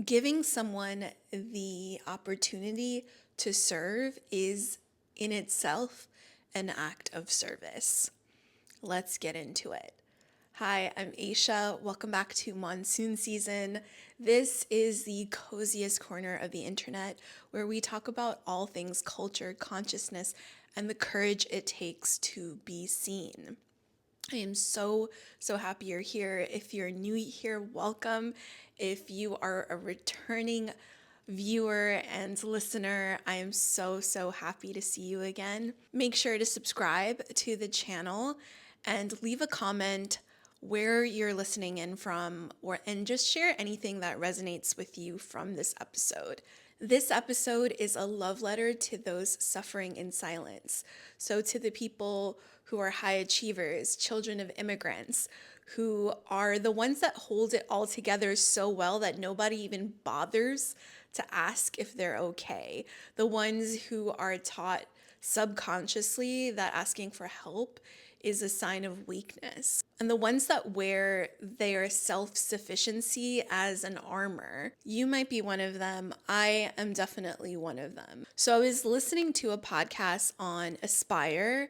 Giving someone the opportunity to serve is in itself an act of service. Let's get into it. Hi, I'm Aisha. Welcome back to Monsoon season. This is the coziest corner of the internet where we talk about all things culture, consciousness, and the courage it takes to be seen. I am so happy you're here. If you're new here, welcome. If you are a returning viewer and listener, I am so happy to see you again. Make sure to subscribe to the channel and leave a comment where you're listening in from and just share anything that resonates with you from this episode. This episode is a love letter to those suffering in silence. So to the people who are high achievers, children of immigrants, who are the ones that hold it all together so well that nobody even bothers to ask if they're okay. The ones who are taught subconsciously that asking for help is a sign of weakness. And the ones that wear their self-sufficiency as an armor, you might be one of them. I am definitely one of them. So I was listening to a podcast on Aspire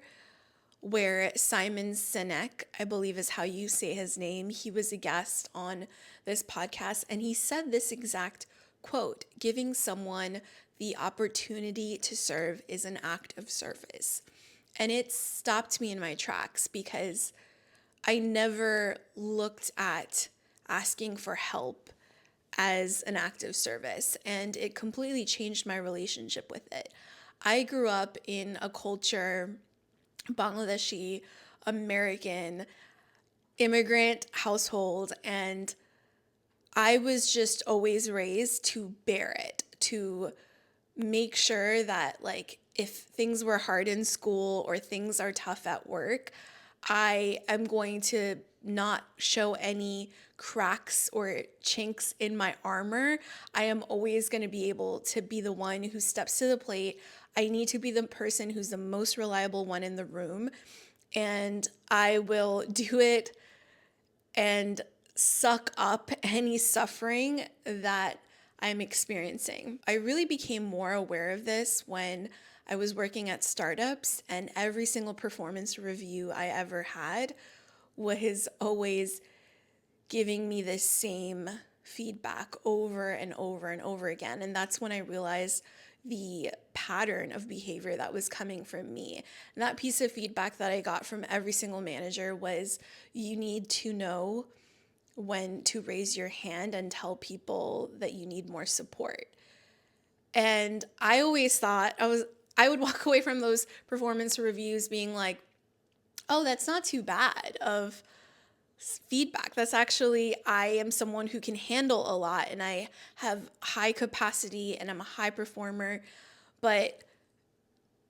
where Simon Sinek, I believe is how you say his name, he was a guest on this podcast and he said this exact quote, giving someone the opportunity to serve is an act of service. And it stopped me in my tracks because I never looked at asking for help as an act of service, and it completely changed my relationship with it. I grew up in a culture, Bangladeshi, American, immigrant household, and I was just always raised to bear it, to make sure that if things were hard in school or things are tough at work, I am going to not show any cracks or chinks in my armor. I am always going to be able to be the one who steps to the plate. I need to be the person who's the most reliable one in the room, and I will do it and suck up any suffering that I'm experiencing. I really became more aware of this when I was working at startups, and every single performance review I ever had was always giving me the same feedback over and over and over again. And that's when I realized the pattern of behavior that was coming from me. And that piece of feedback that I got from every single manager was, you need to know when to raise your hand and tell people that you need more support. And I always thought I would walk away from those performance reviews being like, oh, that's not too bad of feedback. That's actually, I am someone who can handle a lot and I have high capacity and I'm a high performer. But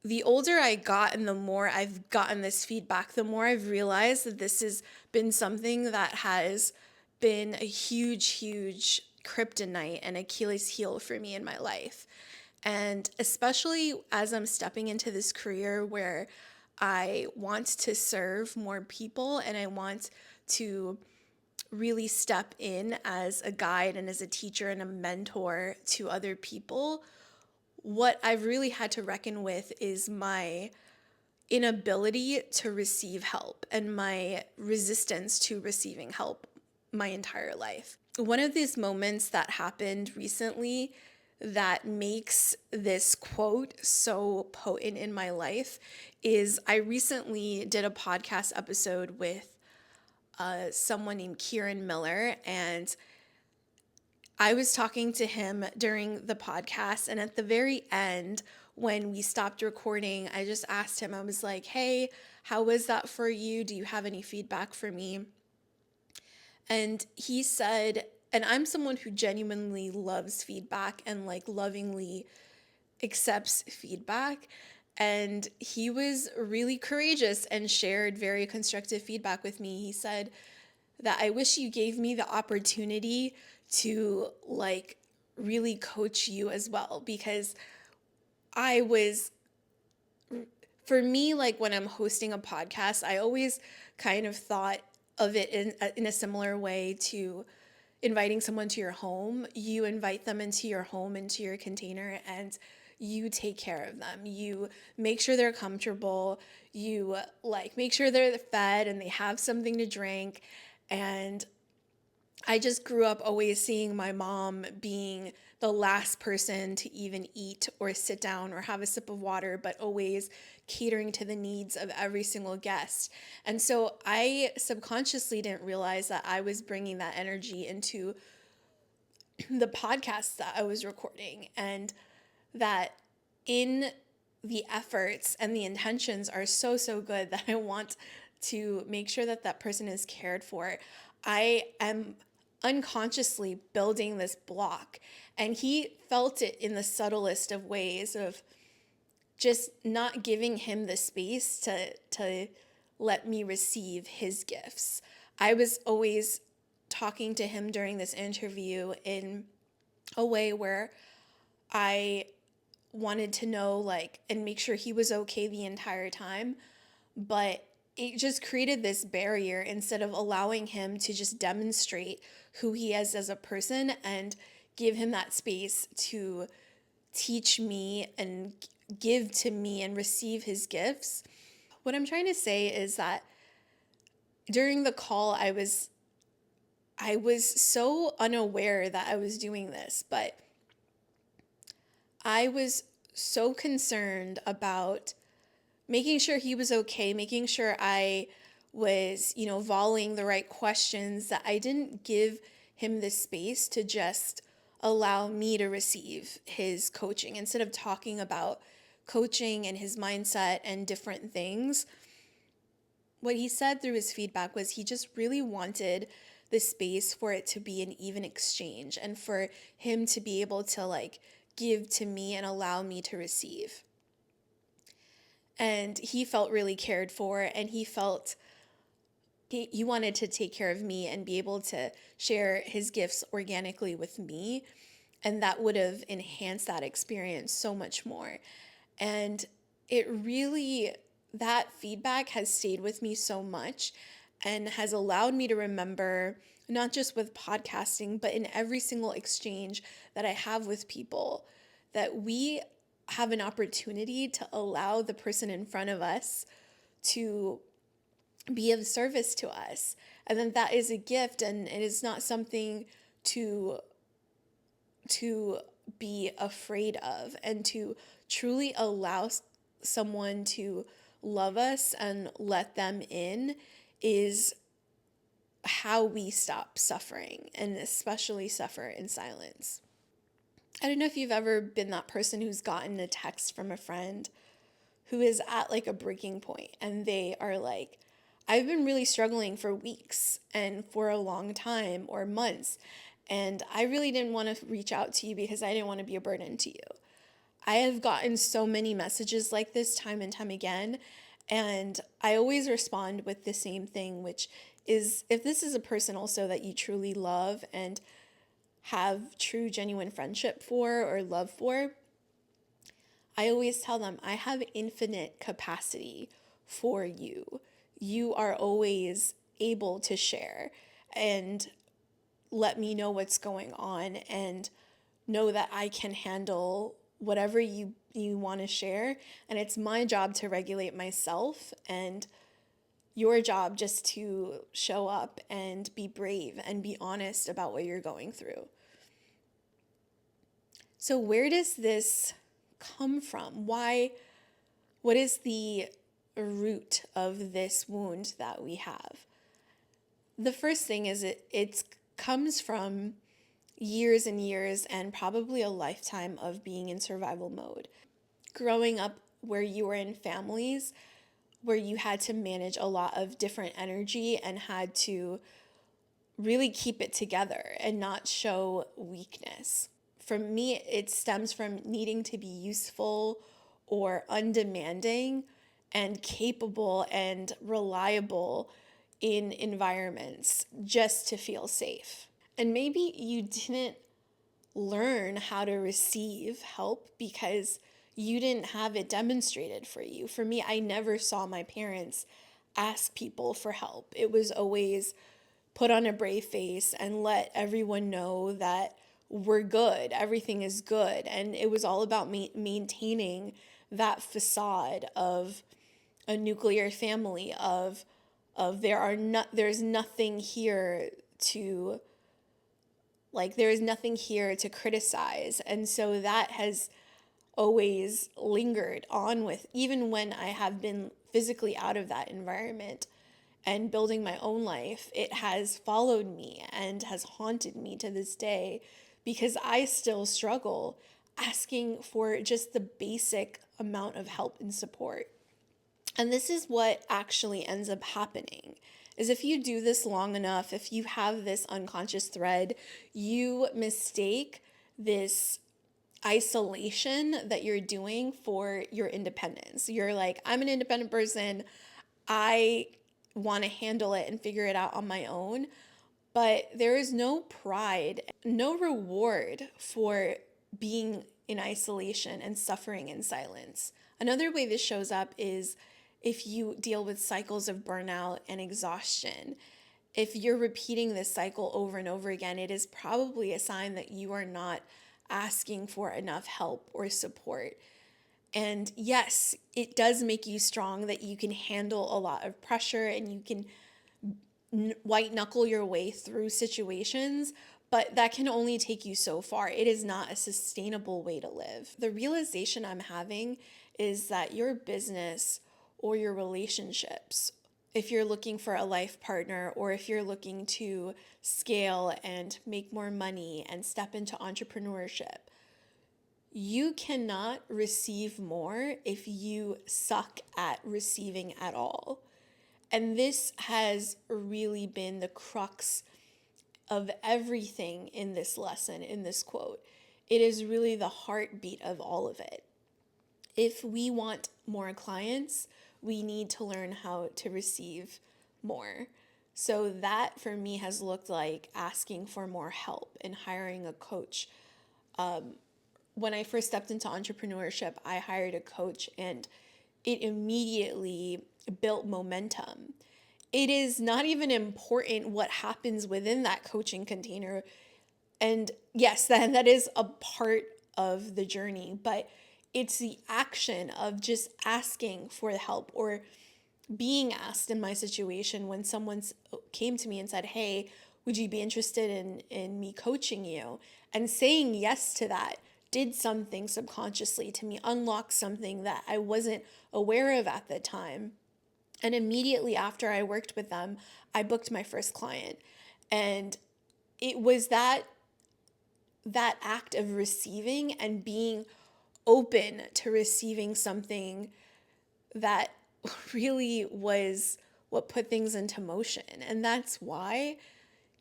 the older I got and the more I've gotten this feedback, the more I've realized that this has been something that has been a huge kryptonite and Achilles heel for me in my life. And especially as I'm stepping into this career where I want to serve more people and I want to really step in as a guide and as a teacher and a mentor to other people, what I've really had to reckon with is my inability to receive help and my resistance to receiving help my entire life. One of these moments that happened recently that makes this quote so potent in my life is I recently did a podcast episode with someone named Kieran Miller, and I was talking to him during the podcast, and at the very end, when we stopped recording, I just asked him, I was like, hey, how was that for you? Do you have any feedback for me? And he said, and I'm someone who genuinely loves feedback and lovingly accepts feedback. And he was really courageous and shared very constructive feedback with me. He said that I wish you gave me the opportunity to really coach you as well, because I was, for me, when I'm hosting a podcast, I always kind of thought of it in a similar way to inviting someone to your home, you invite them into your home, into your container, and you take care of them. You make sure they're comfortable. You like make sure they're fed and they have something to drink. And I just grew up always seeing my mom being the last person to even eat or sit down or have a sip of water, but always catering to the needs of every single guest. And so I subconsciously didn't realize that I was bringing that energy into the podcast that I was recording, and that in the efforts and the intentions are so good that I want to make sure that that person is cared for. I am unconsciously building this block, and he felt it in the subtlest of ways of just not giving him the space to let me receive his gifts. I was always talking to him during this interview in a way where I wanted to know, like, and make sure he was okay the entire time. But it just created this barrier instead of allowing him to just demonstrate who he is as a person and give him that space to teach me and give to me and receive his gifts. What I'm trying to say is that during the call, I was so unaware that I was doing this, but I was so concerned about making sure he was okay, making sure I was, volleying the right questions, that I didn't give him the space to just allow me to receive his coaching instead of talking about coaching and his mindset and different things. What he said through his feedback was he just really wanted the space for it to be an even exchange and for him to be able to like give to me and allow me to receive. And he felt really cared for, and he felt he wanted to take care of me and be able to share his gifts organically with me, and that would have enhanced that experience so much more. And it really, that feedback has stayed with me so much and has allowed me to remember, not just with podcasting, but in every single exchange that I have with people, that we have an opportunity to allow the person in front of us to be of service to us. And then that is a gift, and it is not something to be afraid of, and to truly allow someone to love us and let them in is how we stop suffering, and especially suffer in silence. I don't know if you've ever been that person who's gotten a text from a friend who is at like a breaking point, and they are like, I've been really struggling for weeks and for a long time or months, and I really didn't want to reach out to you because I didn't want to be a burden to you. I have gotten so many messages like this time and time again, and I always respond with the same thing, which is, if this is a person also that you truly love and have true, genuine friendship for or love for, I always tell them, I have infinite capacity for you. You are always able to share and let me know what's going on, and know that I can handle whatever you want to share. And it's my job to regulate myself, and your job just to show up and be brave and be honest about what you're going through. So where does this come from? What is the root of this wound that we have? The first thing is it comes from years and years and probably a lifetime of being in survival mode. Growing up where you were in families where you had to manage a lot of different energy and had to really keep it together and not show weakness. For me, it stems from needing to be useful or undemanding and capable and reliable in environments just to feel safe. And maybe you didn't learn how to receive help because you didn't have it demonstrated for you. For me, I never saw my parents ask people for help. It was always put on a brave face and let everyone know that we're good, everything is good. And it was all about maintaining that facade of a nuclear family, of there's nothing here to there is nothing here to criticize. And so that has always lingered on with, even when I have been physically out of that environment and building my own life, it has followed me and has haunted me to this day, because I still struggle asking for just the basic amount of help and support. And this is what actually ends up happening, is if you do this long enough, if you have this unconscious thread, you mistake this isolation that you're doing for your independence. You're like, I'm an independent person. I want to handle it and figure it out on my own. But there is no pride, no reward for being in isolation and suffering in silence. Another way this shows up is if you deal with cycles of burnout and exhaustion. If you're repeating this cycle over and over again, it is probably a sign that you are not asking for enough help or support. And yes, it does make you strong that you can handle a lot of pressure and you can white knuckle your way through situations, but that can only take you so far. It is not a sustainable way to live. The realization I'm having is that your business or your relationships, if you're looking for a life partner or if you're looking to scale and make more money and step into entrepreneurship, you cannot receive more if you suck at receiving at all. And this has really been the crux of everything in this lesson, in this quote. It is really the heartbeat of all of it. If we want more clients, we need to learn how to receive more. So that for me has looked like asking for more help and hiring a coach. When I first stepped into entrepreneurship, I hired a coach and it immediately built momentum. It is not even important what happens within that coaching container. And yes, that is a part of the journey, but it's the action of just asking for the help or being asked in my situation when someone came to me and said, hey, would you be interested in me coaching you? And saying yes to that did something subconsciously to me, unlocked something that I wasn't aware of at the time. And immediately after I worked with them, I booked my first client. And it was that act of receiving and being open to receiving something that really was what put things into motion. And that's why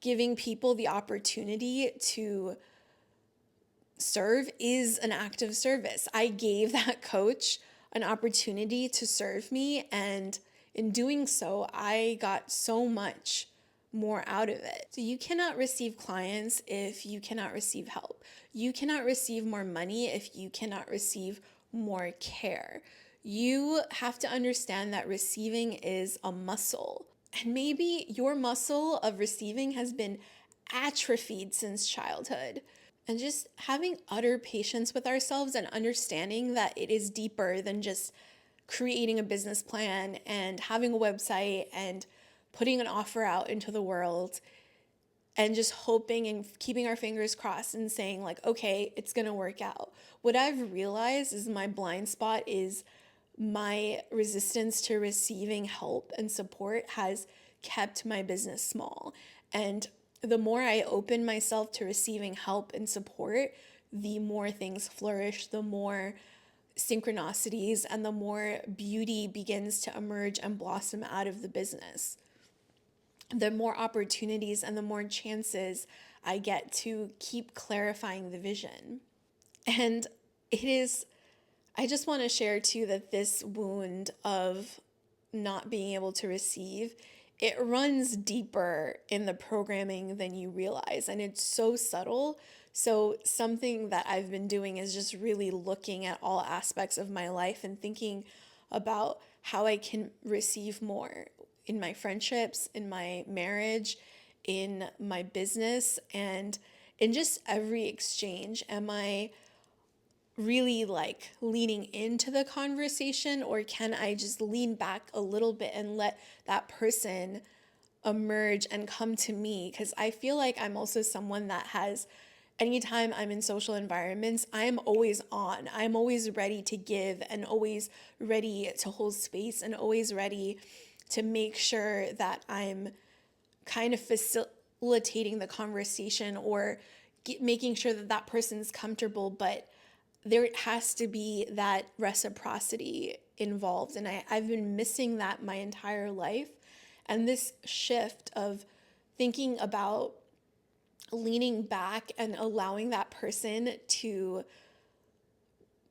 giving people the opportunity to serve is an act of service. I gave that coach an opportunity to serve me, and in doing so, I got so much more out of it. So you cannot receive clients if you cannot receive help. You cannot receive more money if you cannot receive more care. You have to understand that receiving is a muscle. And maybe your muscle of receiving has been atrophied since childhood. And just having utter patience with ourselves and understanding that it is deeper than just creating a business plan and having a website and putting an offer out into the world and just hoping and keeping our fingers crossed and saying like, okay, it's going to work out. What I've realized is my blind spot is my resistance to receiving help and support has kept my business small. And the more I open myself to receiving help and support, the more things flourish, the more synchronicities and the more beauty begins to emerge and blossom out of the business. The more opportunities and the more chances I get to keep clarifying the vision. And I just want to share too that this wound of not being able to receive, it runs deeper in the programming than you realize. And it's so subtle. So something that I've been doing is just really looking at all aspects of my life and thinking about how I can receive more in my friendships, in my marriage, in my business and in just every exchange? Am I really like leaning into the conversation, or can I just lean back a little bit and let that person emerge and come to me? Because I feel like I'm also someone that has, anytime I'm in social environments, I'm always on. I'm always ready to give and always ready to hold space and always ready to make sure that I'm kind of facilitating the conversation or making sure that that person's comfortable. But there has to be that reciprocity involved. And I've been missing that my entire life. And this shift of thinking about leaning back and allowing that person to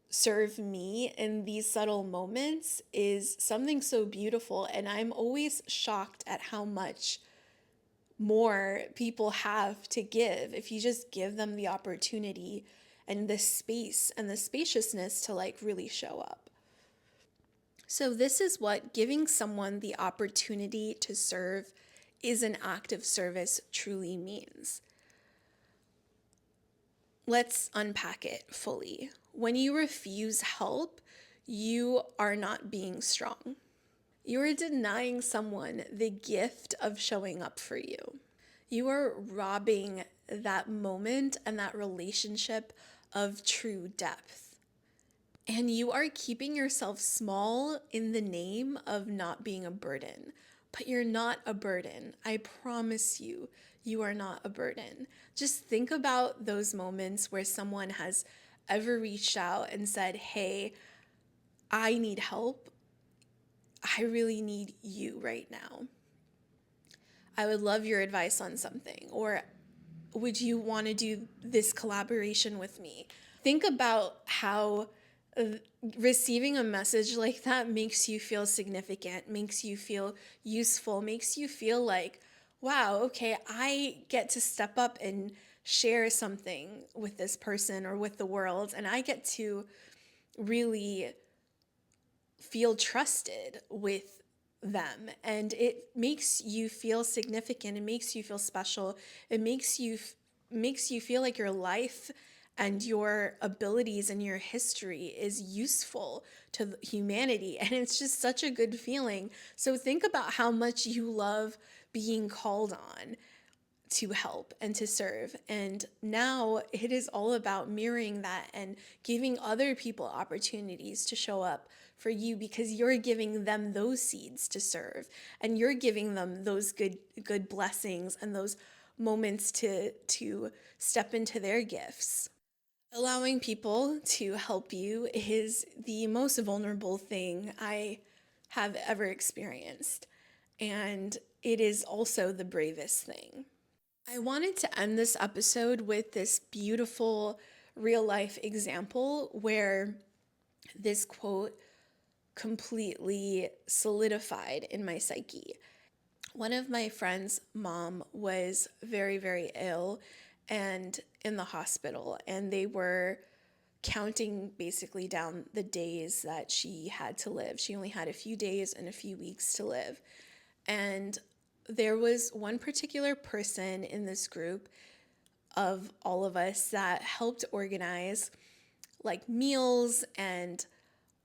serve me in these subtle moments is something so beautiful. And I'm always shocked at how much more people have to give if you just give them the opportunity and the space and the spaciousness to like really show up. So this is what giving someone the opportunity to serve is an act of service truly means. Let's unpack it fully. When you refuse help, you are not being strong. You are denying someone the gift of showing up for you. You are robbing that moment and that relationship of true depth. And you are keeping yourself small in the name of not being a burden. But you're not a burden. I promise you, you are not a burden. Just think about those moments where someone has ever reached out and said, hey, I need help. I really need you right now. I would love your advice on something. Or would you want to do this collaboration with me? Think about how receiving a message like that makes you feel significant, makes you feel useful, makes you feel like, wow, okay, I get to step up and share something with this person or with the world, and I get to really feel trusted with them. And it makes you feel significant. It makes you feel special. It makes you feel like your life and your abilities and your history is useful to humanity. And it's just such a good feeling. So think about how much you love being called on to help and to serve. And now it is all about mirroring that and giving other people opportunities to show up for you, because you're giving them those seeds to serve and you're giving them those good blessings and those moments to step into their gifts. Allowing people to help you is the most vulnerable thing I have ever experienced. And it is also the bravest thing. I wanted to end this episode with this beautiful real life example where this quote completely solidified in my psyche. One of my friend's mom was very, very ill and in the hospital, and they were counting basically down the days that she had to live. She only had a few days and a few weeks to live. And there was one particular person in this group of all of us that helped organize like meals and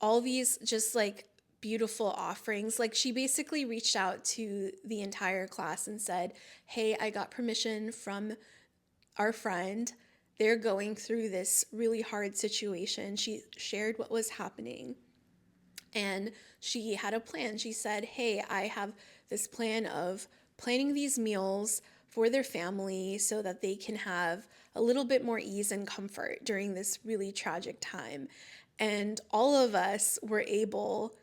all these just like beautiful offerings. Like she basically reached out to the entire class and said, hey, I got permission from our friend. They're going through this really hard situation. She shared what was happening. And she had a plan. She said, hey, I have this plan of planning these meals for their family so that they can have a little bit more ease and comfort during this really tragic time. And all of us were able,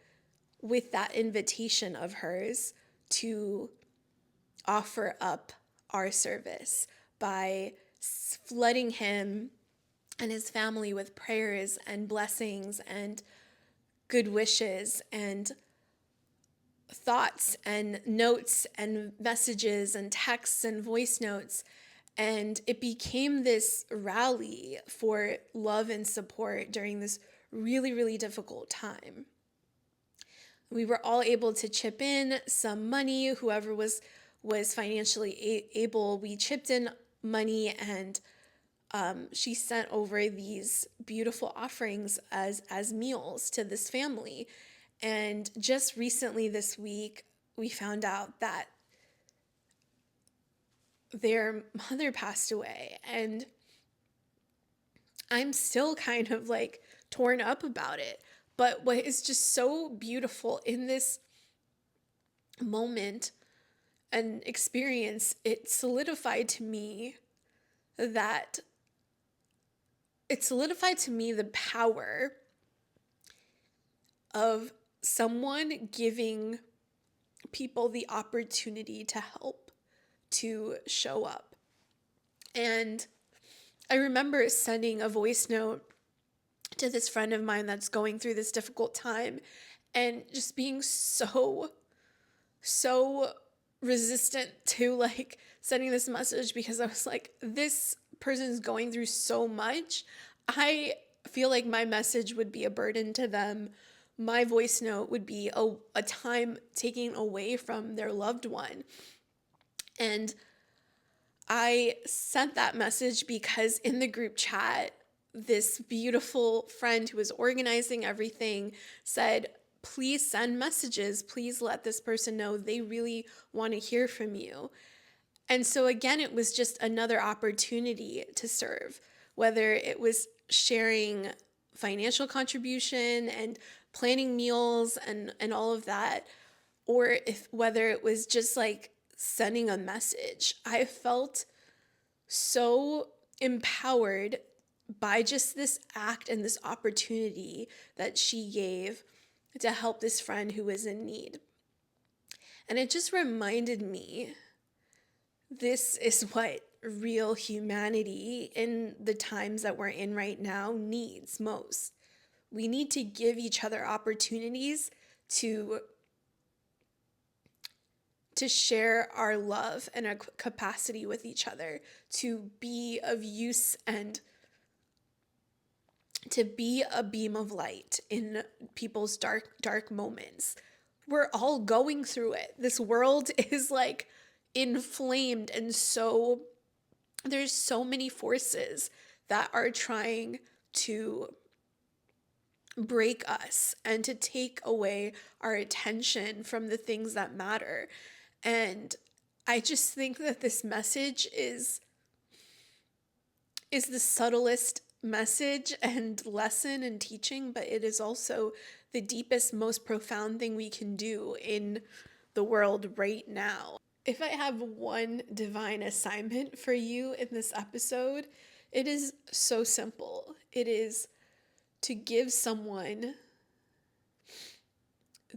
with that invitation of hers, to offer up our service by flooding him and his family with prayers and blessings and good wishes and thoughts and notes and messages and texts and voice notes. And it became this rally for love and support during this really, really difficult time. We were all able to chip in some money, whoever was was financially able, we chipped in money, and she sent over these beautiful offerings as meals to this family. And just recently this week, we found out that their mother passed away, and I'm still kind of like torn up about it. But what is just so beautiful in this moment and experience, it solidified to me that the power of someone giving people the opportunity to help, to show up. And I remember sending a voice note to this friend of mine that's going through this difficult time, and just being so resistant to like sending this message, because I was like, this person's going through so much. I feel like my message would be a burden to them. My voice note would be a time taken away from their loved one. And I sent that message because in the group chat, this beautiful friend who was organizing everything said, please send messages. Please let this person know they really want to hear from you. And so again, it was just another opportunity to serve, whether it was sharing financial contribution and planning meals and all of that, or whether it was just like sending a message. I felt so empowered by just this act and this opportunity that she gave to help this friend who was in need. And it just reminded me, this is what real humanity in the times that we're in right now needs most. We need to give each other opportunities to share our love and our capacity with each other, to be of use and to be a beam of light in people's dark moments. We're all going through it. This world is like inflamed, and so there's so many forces that are trying to break us and to take away our attention from the things that matter. And I just think that this message is the subtlest message and lesson and teaching, but it is also the deepest, most profound thing we can do in the world right now. If I have one divine assignment for you in this episode, it is so simple. It is to give someone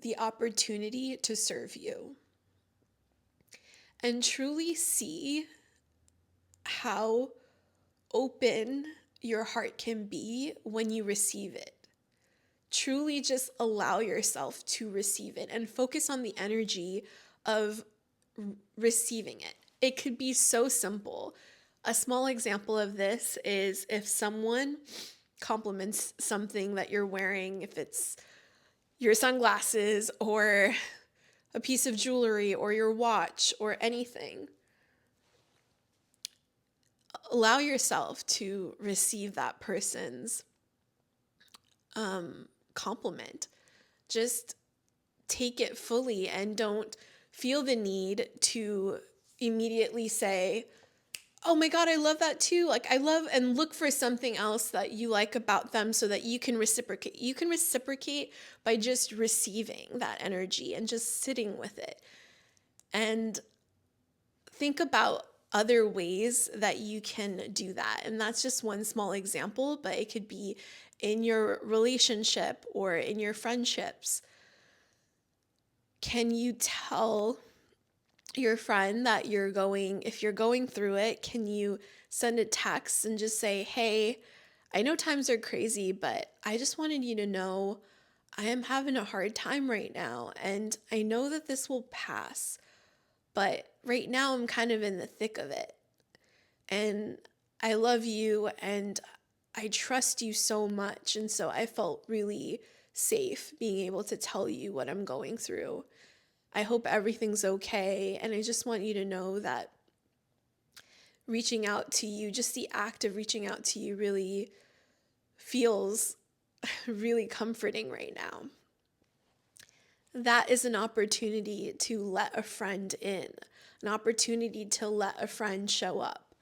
the opportunity to serve you and truly see how open your heart can be when you receive it. Truly just allow yourself to receive it and focus on the energy of receiving it. It could be so simple. A small example of this is if someone compliments something that you're wearing, if it's your sunglasses or a piece of jewelry or your watch or anything. Allow yourself to receive that person's compliment. Just take it fully and don't feel the need to immediately say, oh my God, I love that too. Like I love, and look for something else that you like about them so that you can reciprocate. You can reciprocate by just receiving that energy and just sitting with it. And think about other ways that you can do that. And that's just one small example, but it could be in your relationship or in your friendships. Can you tell your friend that if you're going through it, can you send a text and just say, hey, I know times are crazy, but I just wanted you to know I am having a hard time right now. And I know that this will pass, but right now I'm kind of in the thick of it. And I love you and I trust you so much. And so I felt really safe being able to tell you what I'm going through. I hope everything's okay. And I just want you to know that reaching out to you, just the act of reaching out to you really feels really comforting right now. That is an opportunity to let a friend in, an opportunity to let a friend show up.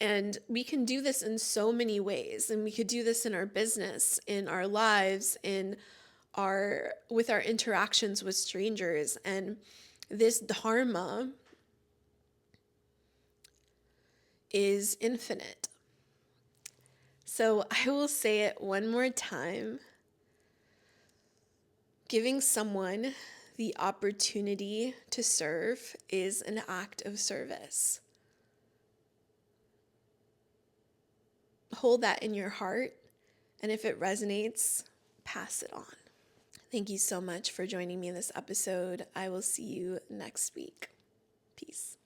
And we can do this in so many ways. And we could do this in our business, in our lives, with our interactions with strangers. And this dharma is infinite. So I will say it one more time. Giving someone the opportunity to serve is an act of service. Hold that in your heart, and if it resonates, pass it on. Thank you so much for joining me in this episode. I will see you next week. Peace.